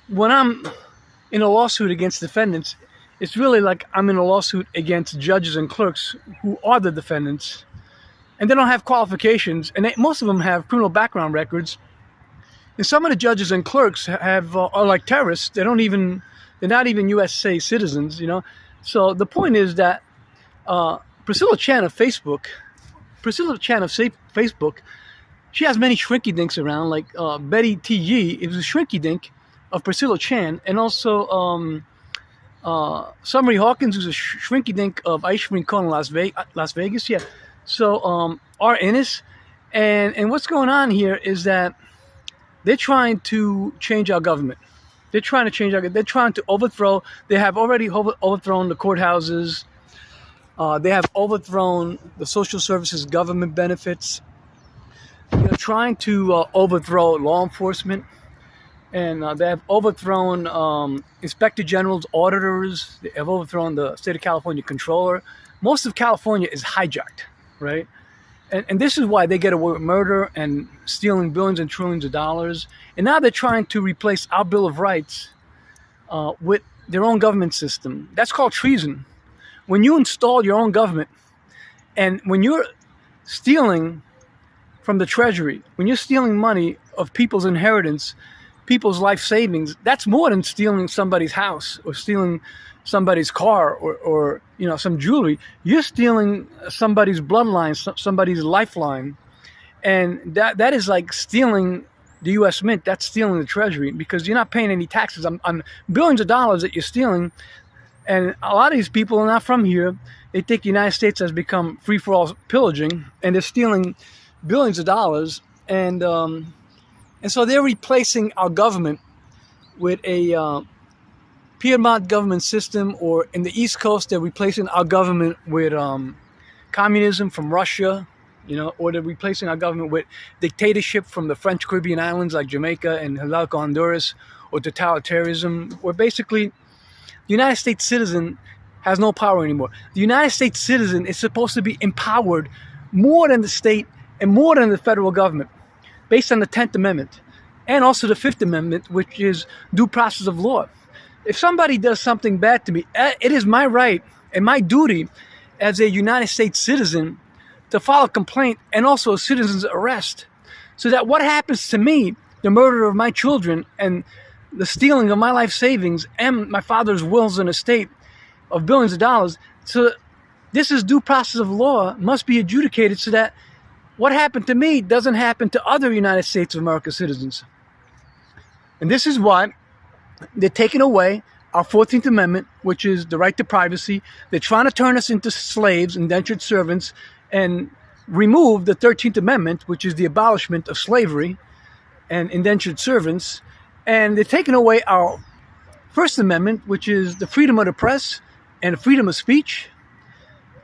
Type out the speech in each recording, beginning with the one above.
when I'm in a lawsuit against defendants, it's really like I'm in a lawsuit against judges and clerks who are the defendants, and they don't have qualifications, and most of them have criminal background records. And some of the judges and clerks are like terrorists. They're not even USA citizens, you know. So the point is that Priscilla Chan of Facebook, she has many shrinky dinks around, like Betty T.G. It was a shrinky dink of Priscilla Chan, and also Summery Hawkins, who's a shrinky dink of RUTGERS in Las Vegas. Yeah. So R. Ennis, and what's going on here is that they're trying to change our government. They're trying to overthrow. They have already overthrown the courthouses. They have overthrown the social services government benefits. They're trying to overthrow law enforcement. And they have overthrown inspector generals, auditors. They have overthrown the state of California controller. Most of California is hijacked, right? And this is why they get away with murder and stealing billions and trillions of dollars. And now they're trying to replace our Bill of Rights with their own government system. That's called treason. When you install your own government, and when you're stealing from the Treasury, when you're stealing money of people's inheritance, people's life savings, that's more than stealing somebody's house or stealing somebody's car or you know, some jewelry. You're stealing somebody's bloodline, somebody's lifeline. And that is like stealing the U.S. Mint. That's stealing the Treasury, because you're not paying any taxes on billions of dollars that you're stealing. And a lot of these people are not from here. They think the United States has become free-for-all pillaging, and they're stealing billions of dollars. And so they're replacing our government with a Piedmont government system, or in the East Coast, they're replacing our government with communism from Russia, you know, or they're replacing our government with dictatorship from the French Caribbean islands like Jamaica and Honduras, or totalitarianism, where basically the United States citizen has no power anymore. The United States citizen is supposed to be empowered more than the state and more than the federal government, based on the 10th Amendment, and also the 5th Amendment, which is due process of law. If somebody does something bad to me, it is my right and my duty as a United States citizen to file a complaint and also a citizen's arrest, so that what happens to me, the murder of my children and the stealing of my life savings and my father's wills and estate of billions of dollars, so this is due process of law, must be adjudicated, so that what happened to me doesn't happen to other United States of America citizens. And this is why they're taking away our 14th Amendment, which is the right to privacy. They're trying to turn us into slaves, indentured servants, and remove the 13th Amendment, which is the abolishment of slavery and indentured servants. And they're taking away our First Amendment, which is the freedom of the press and the freedom of speech.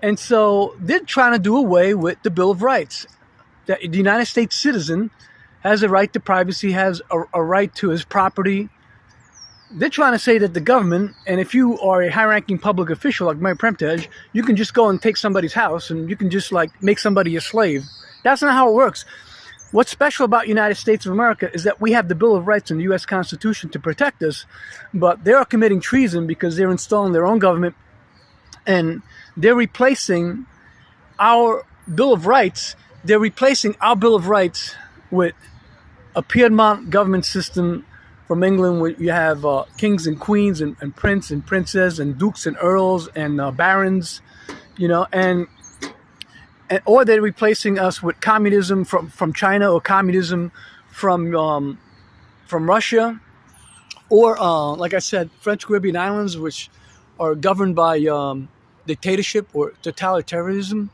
And so they're trying to do away with the Bill of Rights. That the United States citizen has a right to privacy, has a right to his property. They're trying to say that the government, and if you are a high-ranking public official like Mayor Premtej, you can just go and take somebody's house and you can just like make somebody a slave. That's not how it works. What's special about United States of America is that we have the Bill of Rights and the U.S. Constitution to protect us, but they are committing treason because they're installing their own government, and they're replacing our Bill of Rights. They're replacing our Bill of Rights with a Piedmont government system from England, where you have kings and queens and prince and princess and dukes and earls and barons, you know, or they're replacing us with communism from China, or communism from Russia, or like I said, French Caribbean islands, which are governed by dictatorship or totalitarianism.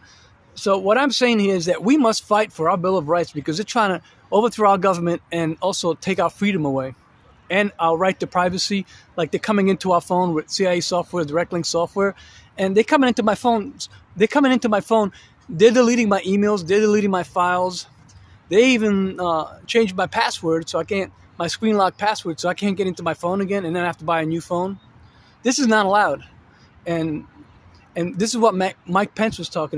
So what I'm saying here is that we must fight for our Bill of Rights, because they're trying to overthrow our government and also take our freedom away and our right to privacy. Like, they're coming into our phone with CIA software, direct link software, and they're coming into my phone. They're deleting my emails. They're deleting my files. They even changed my password, my screen lock password, so I can't get into my phone again, and then I have to buy a new phone. This is not allowed. And this is what Mike Pence was talking about.